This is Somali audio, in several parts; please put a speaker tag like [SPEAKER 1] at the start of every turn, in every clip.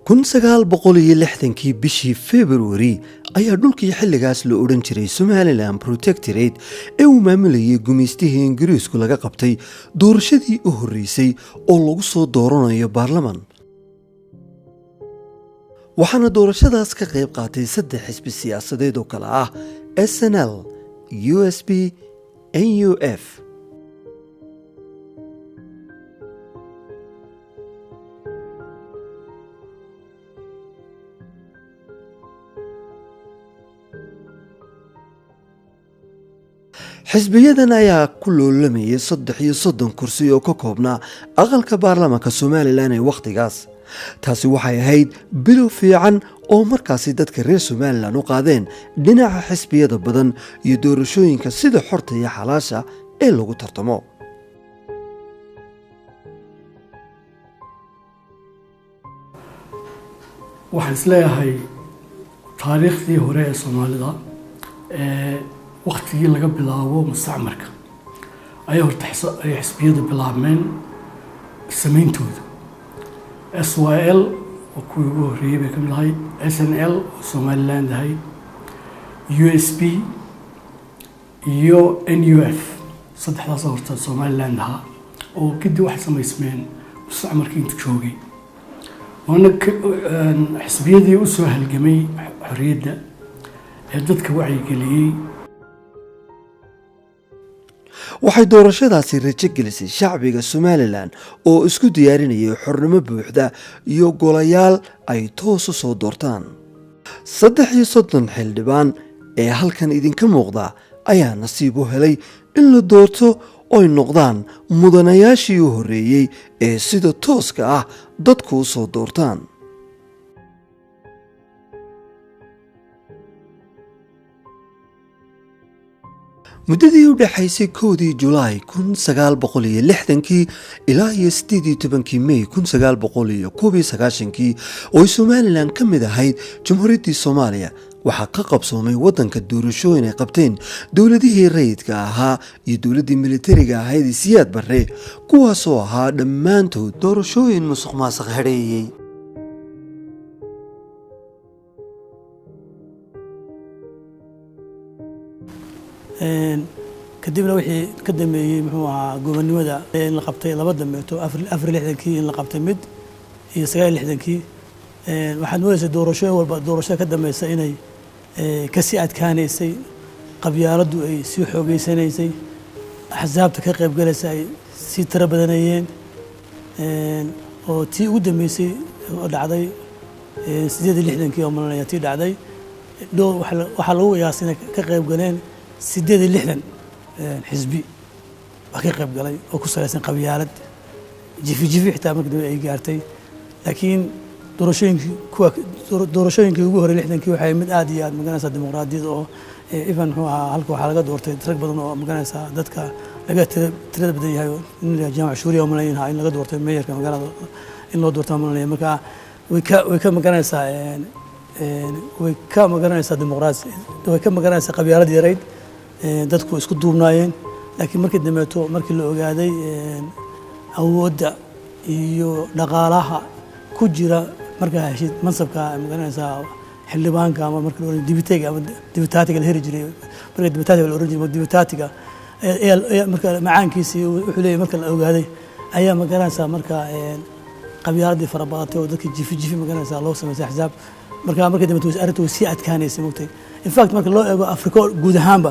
[SPEAKER 1] 1960kii bishii February ayaa dhulkii xilligaas la odhan jiray Somaliland Protectorate ee uu maamulayay gumeystihii Ingiriisku laga qabtay doorashadii u horeysay oo lagu soo dooranayo baarlamaan. waxaana doorashadaas ka qayb qaatay 3 xisbi siyaasadeed oo kala ah SNL, USP, NUF. xisbiyadan ayaa ku loolamayay 33 kursi oo ka koobnaa aqalka baarlamaanka Somaliland ee waqtigaas. taasi waxay ahayd bilow fiican oo markaasi dadka reer Somaliland u qaadeen dhinaca xisbiyada badan iyo doorashooyinka sida xorta iyo xalaasha ee lagu tartamo.
[SPEAKER 2] waxaan isleeyahay taariikhdii hore ee Soomaalida waqtigii laga bilaabo mustacmarka ayaa horta xisbiyada bilaabmeen samayntooda. SYL oo kuwii ugu horreeyay bay ka mid ahayd, SNL oo Somaliland ahayd, USP iyo NUF saddexdaas horta Somaliland ahaa oo kadib waxay samaysmeen mustacmarkii intuu joogay. waana xisbiyadii u soo halgamay xorriyadda ee dadka wacyigeliyey.
[SPEAKER 1] waxay doorashadaasi rajo gelisay shacbiga Somaliland oo isku diyaarinayay xornimo buuxda iyo golayaal ay toos u soo doortaan. 33 xildhibaan ee halkan idinka muuqda ayaa nasiib u helay in la doorto oo ay noqdaan mudanayaashii u horeeyay ee sida tooska ah dadku u soo doortaan. muddadii u dhaxaysay 1 July 1960 ilaa 18 May 1991 oo Somaliland ka mid ahayd Jamhuuriyaddii Soomaaliya waxaa ka qabsoomay waddanka doorashooyin ay qabteen dowladihii rayidka ahaa iyo dowladdii militariga ahayd Siyaad Barre, kuwaasoo ahaa dhammaantood doorashooyin musuqmaasuq hareeyay.
[SPEAKER 3] kadibna wixii ka dambeeyay muxuu ahaa gobonimada in la qabtay laba dambeeto 64kii in la qabtay mid iyo 69kii. waxaad moodaysaa doorashooyin walba doorashada ka dambaysa inay ka sii adkaanaysay, qabyaaladdu ay sii xoogeysanaysay, axsaabta ka qaybgalaysa ay sii tiro badanayeen. oo tii ugu dambeysay oo dhacday 68kii oo malanaya tii dhacday waxaa lagu qiyaasay inay ka qaybgaleen 68 xisbi waa ka qaybgalay oo ku salaysan qabyaalad jifi xitaa markii dambe ay gaartay. laakiin doorashooyinkii ugu horreeyay 60kii waxay mid aad iyo aad maganaysaa dimuqraadiyad oo even muxuu ahaa halka waxaa laga doortay rag badan oo maganaysaa dadka laga tirada badan yahay in jaamac shuuriya oo malaynaha in laga doortay meeyarka magaalada in loo doortaa malanaya. marka way ka maganaysaa dimuqraasi, way ka maganaysaa qabyaalad yarayd, dadku isku duubnaayeen. laakiin markii dambeeto markii la ogaaday awoodda iyo dhaqaalaha ku jira markaa heshid mansabka maganaysaa xildhibaanka ama marka la oran dibitayga ama dibitaatiga la heri jiray, marka dibitaatiga la oran jiray dibitaatiga marka macaankiisii wuxuu leeyahay marka la ogaaday ayaa maganaysaa marka qabyaaladii fara badatay oo dadka jifi maganaysaa loo sameeyay axsaab. markii dambe arrintu sii adkaanaysay mugtay. in fact marka loo eego Afrika guud ahaanba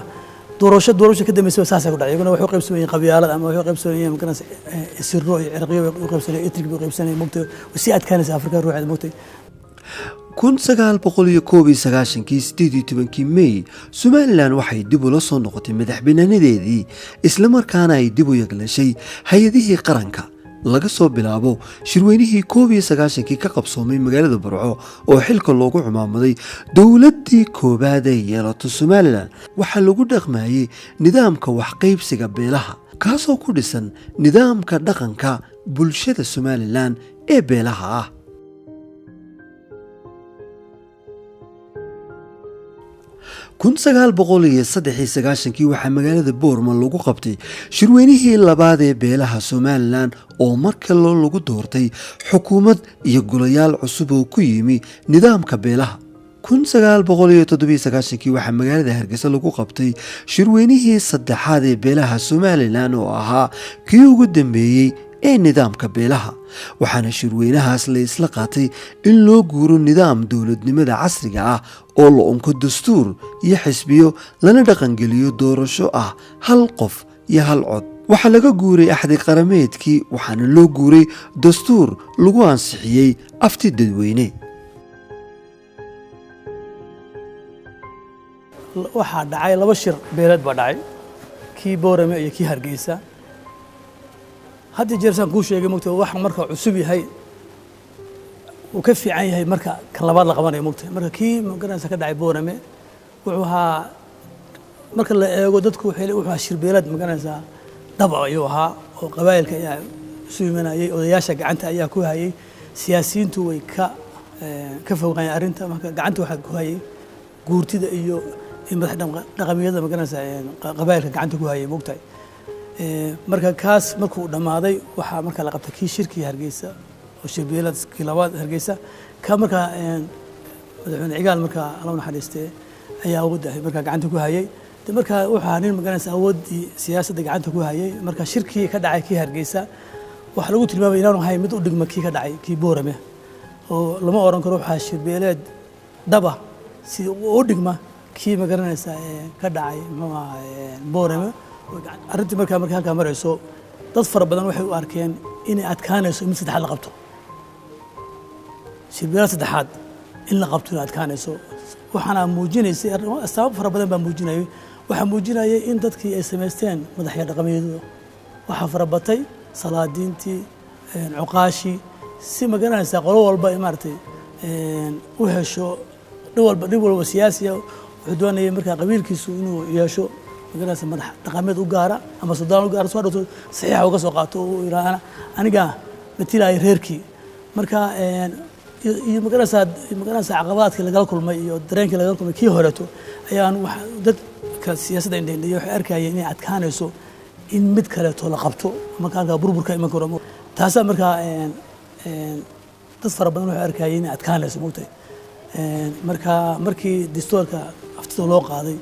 [SPEAKER 3] doorasho ka dambeysay saas ay ku dhacay. iyaguna waxay qaybsanayeen qabyaalad ama waxay qaybsanayeen maganaysaa sirro iyo cirqiyo ay qaybsanayeen, etnik bay qaybsanayeen mugtay. sii adkaanaysay Afrika ruuxeed mugtay. 1991kii May Somaliland waxay dib ula soo noqotay madaxbannaanideedii, isla markaana ay dib u yeeglashay hay'adihii qaranka. laga soo bilaabo shirweynihii 1991kii ka qabsoomay magaalada Burco oo xilka loogu cumaamaday dowladdii koobaad ee yeelato Somaliland. waxaa lagu dhaqmayay nidaamka waxqaybsiga beelaha, kaasoo ku dhisan nidaamka dhaqanka bulshada Somaliland ee beelaha ah.
[SPEAKER 1] 1993 waxaa magaalada Boorman lagu qabtay shirweynihii labaad ee beelaha Somaliland oo mar kale lagu doortay xukuumad iyo golayaal cusub oo ku yimi nidaamka beelaha. 1997 waxaa magaalada Hargeysa lagu qabtay shirweynihii saddexaad ee beelaha Somaliland oo ahaa kii ugu dambeeyay ee nidaamka beelaha, waxaana shirweynahaas la isla qaatay in loo guuro nidaam dowladnimada casriga ah oo la unko dastuur iyo xisbiyo lana dhaqangeliyo doorasho ah hal qof iyo hal cod. waxaa laga guuray axdi qarameedkii waxaana loo guuray dastuur lagu ansixiyey afti dadweyne.
[SPEAKER 3] waxaa dhacay laba shir beeleed baa dhacay, kii Boorame iyo kii Hargeysa. hadda jeersaan kuu sheegay mugtay wax marka cusub yahay uu ka fiican yahay marka kan labaad la qabanayo mugtay. marka kii magaranaysa ka dhacay Boorame wuxuu ahaa marka la eego dadku wuxuu ahaa shir beeleed magaranaysa dhab ayuu ahaa oo qabaa'ilka ayaa isu imanayay, odayaasha gacanta ayaa ku hayay, siyaasiyiintu way ka fogaayeen arrinta. marka gacanta waxaa ku hayay guurtida iyo madax dhaqamiyada magaranaysa qabaa'ilka gacanta ku hayay mugtay. marka kaas markuu dhamaaday waxaa marka la qabtay kii shirkii Hargeysa oo shirbeeladkii labaad Hargeysa ka marka madaxweyne cigaal marka Allah naxariistay ayaa awood ah marka gacanta ku hayay. marka waxa nin magaranaysa awoodii siyaasadda gacanta ku hayay. marka shirkii ka dhacay kii Hargeysa waxa lagu tilmaamay inaanu ahay mid u dhigma kii ka dhacay kii Boorame, oo lama oran karo waxa shirbeeled dhaba si u dhigma kii magaranaysa ka dhacay Boorame. arrintii markaa halkaa marayso dad fara badan waxay u arkeen inay adkaanayso mid saddexaad la qabto, shirbeelad saddexaad in la qabto inay adkaanayso. waxaana muujinaysay astaamo fara badan baa muujinayay. waxaa muujinayay in dadkii ay samaysteen madaxya dhaqameedyo waxaa fara batay salaadiintii, cuqaashii, si magaranaysa qolo walba ay maaragtay u hesho nin walba siyaasiya wuxuu doonayay markaa qabiilkiisu inuu yeesho magaranaysa madax dhaqameed u gaara ama sodaan u gaara soo dhawto saxiixa uga soo qaato oo yiraahdo aniga matilay reerkii. marka iyo magaranaysa caqabadaadka laga kulmay iyo dareenkii laga kulmay kii horeeto ayaan dadka siyaasadda indheeyay waxay arkayeen inay adkaanayso in mid kale to la qabto marka halka burburka iman karo. taasa marka dad fara badan waxay arkayeen inay adkaanayso mugtay. marka markii dastuurka aftida loo qaaday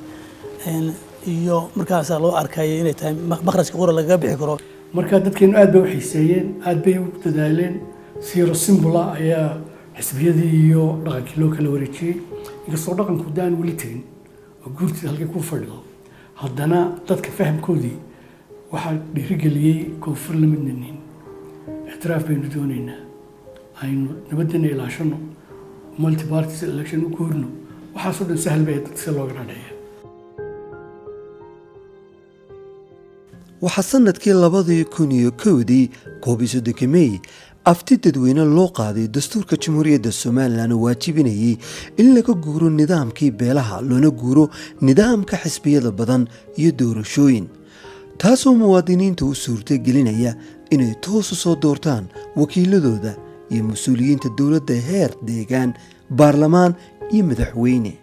[SPEAKER 3] iyo markaas loo arkayay inay tahay makhrajka qura laga bixi karo.
[SPEAKER 2] marka dadkeenu aad bay u xiiseeyeen, aad bay u dadaaleen. siiro simbula ayaa xisbiyadii iyo dhaqankii loo kala wareejiyey. inkastoo dhaqanku daan weli tegin oo guurtida halkay ku fadhido, haddana dadka fahamkoodii waxaa dhiirigeliyey koonfur la mid nanin. ictiraaf baynu doonaynaa, aynu nabadana ilaashano, multi party election u guurno. waxaasoo dhan sahal bay dadka si looga dhadheeya.
[SPEAKER 1] waxaa sanadkii 2001 11 May afti dadweyne loo qaaday dastuurka Jamhuuriyadda Somaliland oo waajibinayay in laga guuro nidaamkii beelaha loona guuro nidaamka xisbiyada badan iyo doorashooyin, taasoo muwaadiniinta u suurtagelinaya inay toos u soo doortaan wakiiladooda iyo mas'uuliyiinta dowladda heer deegaan, baarlamaan iyo madaxweyne.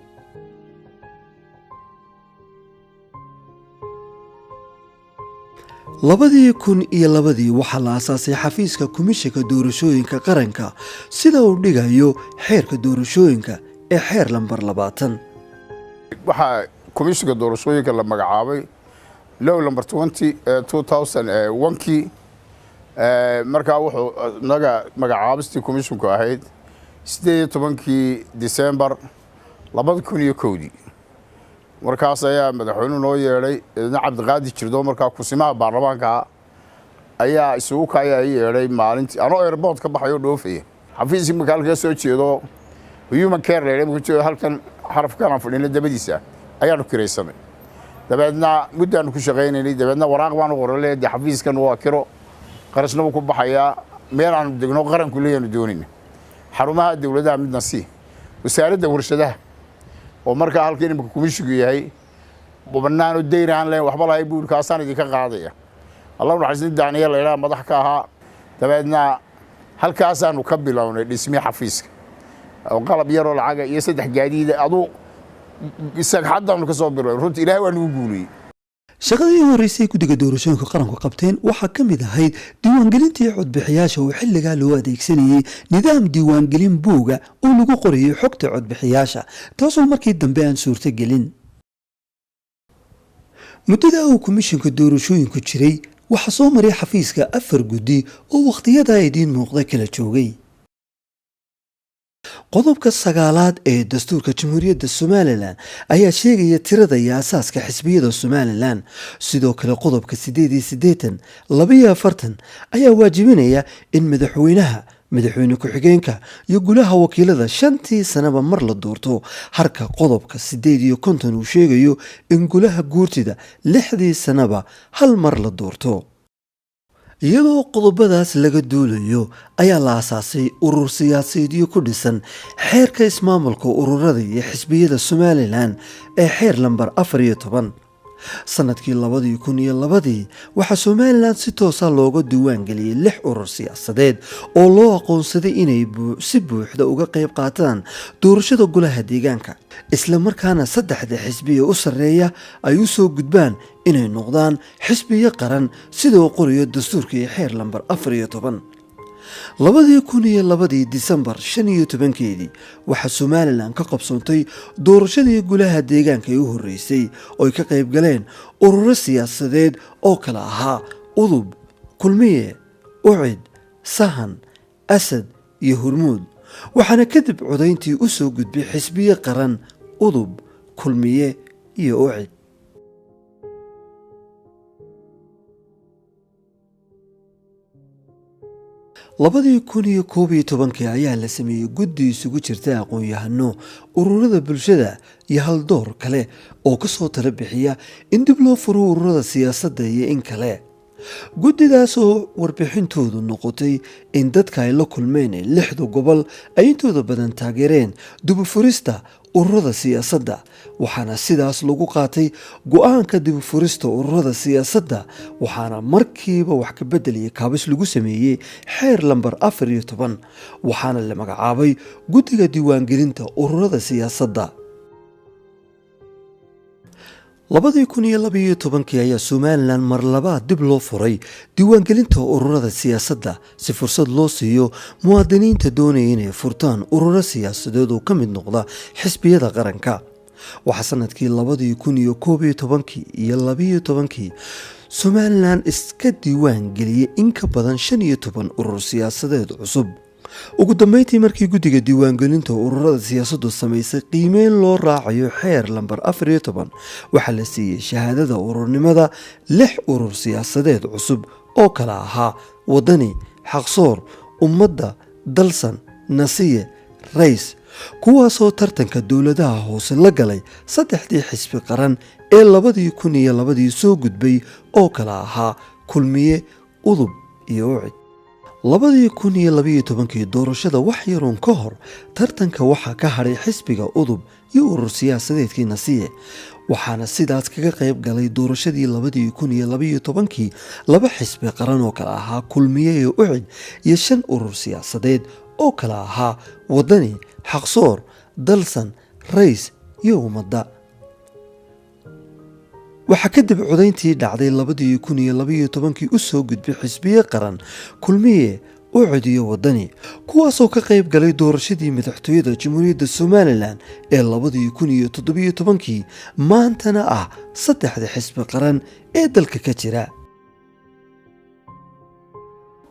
[SPEAKER 1] 2002 waxaa la aasaasay xafiiska komishanka doorashooyinka qaranka sida uu dhigayo xeerka doorashooyinka ee xeer lambar 20.
[SPEAKER 4] waxaa komishanka doorashooyinka la magacaabay low number 2001kii. markaa wuxuu naga magacaabistii komishanku ahayd 18 December 2001. markaas ayaa madaxweynuhu noo yeedhay idna Cabdiqaadir Jirdo markaa kusimaha baarlamaanka ayaa isugu kaya yeedhay maalintii anoo airport ka baxayo dhoofay xafiiska magaalka soo jeedo human care leeyahay halkan xarafkan aan fadhino dabadiisa ayaanu kiraysanay. dabeedna muddaan ku shaqeynay, dabeedna waraaq baan u qoray xafiiskan waa kiro qarashna ku baxaya meel aan degno qaranku leeyahay doonina xarumaha dawladda midna si wasaaradda warshadaha oo markaa halkii imka komishigu yahay bubanaano deyraan leen waxba lahay buurkaasaan idinka qaadaya. Allahu naxariisin Daniel ilaa madax ka ahaa. dabeedna halkaasaanu ka bilownay dhismi xafiiska oo qalab yar oo lacag iyo 3 gaadiid adu sagxaddaanu ka soo biray runtii ilaahay waa nagu guuliyey
[SPEAKER 1] shaqadii ugu horreysay guddiga doorashooyinka qaranku qabteen waxaa ka mid ahayd diiwaangelintii codbixiyaasha oo xilligaa loo adeegsanayey nidaam diiwaangelin buuga oo lagu qorayay xogta codbixiyaasha taasoo markii dambe aan suurtogelin muddada uu komishinka doorashooyinku jiray waxaa soo maray xafiiska 4 guddi oo wakhtiyadaa idiin muuqda kala joogay qodobka 9aad ee dastuurka jamhuuriyadda Somaliland ayaa sheegaya tirada iyo asaaska xisbiyada Somaliland sidoo kale qodobka 8 42 ayaa waajibinaya in madaxweyne ku-xigeenka iyo golaha wakiilada 5 sanaba mar la doorto harka qodobka 58 uu sheegayo in golaha guurtida 6 sanaba hal mar la doorto iyadoo qodobadaas laga duulayo ayaa la asaasay urur siyaasadeedyo ku dhisan xeerka ismaamulka ururada iyo xisbiyada Somaliland ee xeer lambar 14 sanadkii 2002 waxaa Somaliland si toos ah looga diiwaan geliyay 6 urur siyaasadeed oo loo aqoonsaday inay si buuxda uga qayb qaataan doorashada golaha deegaanka isla markaana 3 xisbiye u sareeya ay u soo gudbaan inay noqdaan xisbiye qaran sidoo qoriyo dastuurka xeer lambar 14 2002 December 15 waxaa Somaliland ka qabsoontay doorashadii golaha deegaanka ee u horeysay oo ka qayb galeen ururo siyaasadeed oo kala ahaa udub kulmiye ucid sahan asad iyo hormuud waxaana kadib codayntii u soo gudbay xisbiye qaran udub kulmiye iyo ucid 2011 ayaa la sameeyay guddi isugu jirta aqoon-yahano ururada bulshada iyo haldoor kale oo ka soo tala bixiya in dib loo furo ururada siyaasadda iyo in kale guddidaas oo warbixintoodu noqotay in dadka ay la kulmeen 6 gobol ay intooda badan taageereen dib u furista ururada siyaasadda waxaana sidaas lagu qaatay go'aanka dib u furista ururada siyaasadda waxaana markiiba wax ka bedelay kaabis lagu sameeyay xeer lambar 14 waxaana la magacaabay guddiga diiwaangelinta ururada siyaasadda 2012 ayaa Somaliland mar labaad dib loo furay diiwaangelinta ururada siyaasadda si fursad loo siiyo muwaadiniinta doonaya inay furtaan ururo siyaasadeed oo ka mid noqda xisbiyada qaranka waxaa sanadkii 2011 iyo 2012 Somaliland iska diiwaan geliyay in ka badan 15 urur siyaasadeed cusub ugu dambeyntii markii guddiga diiwaangelinta ururada siyaasaddu samaysay qiimeyn loo raacayo xeer lambar 14 waxaa la siiyay shahaadada ururnimada 6 urur siyaasadeed cusub oo kala ahaa wadani xaqsoor ummadda dalsan nasiye rays kuwaasoo tartanka dowladaha hoose la galay 3 xisbi qaran ee 2002 soo gudbay oo kala ahaa kulmiye udub iyo ucid 2012 doorashada wax yaroon ka hor tartanka waxaa ka haray xisbiga udub iyo urur siyaasadeedkii nasiye waxaana sidaas kaga qayb galay doorashadii 2012 laba xisbi qaran oo kala ahaa kulmiye iyo ucid iyo 5 urur siyaasadeed oo kala ahaa wadani xaqsoor dalsan rays iyo ummadda waxaa kadib codayntii dhacday 2012 u soo gudbay xisbiye qaran kulmiye ucid iyo wadani kuwaasoo ka qayb galay doorashadii madaxtooyada jamhuuriyadda Somaliland ee 2017 maantana ah 3 xisbi qaran ee dalka ka jira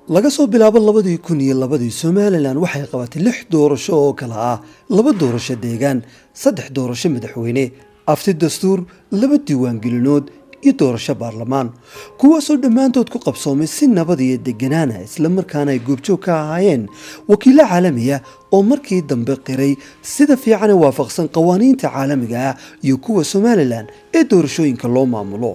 [SPEAKER 1] laga soo bilaabo 2002 Somaliland waxay qabatay 6 doorasho oo kala ah 2 doorasho deegaan 3 doorasho madaxweyne afti dastuur 2 diiwaangelinood iyo doorasho baarlamaan kuwaasoo dhammaantood ku qabsoomay si nabad iyo deganaan isla markaana ay goobjoog ka ahaayeen wakiilo caalami ah oo markii dambe qiray sida fiican waafaqsan qawaaniinta caalamiga ah iyo kuwa Somaliland ee doorashooyinka loo maamulo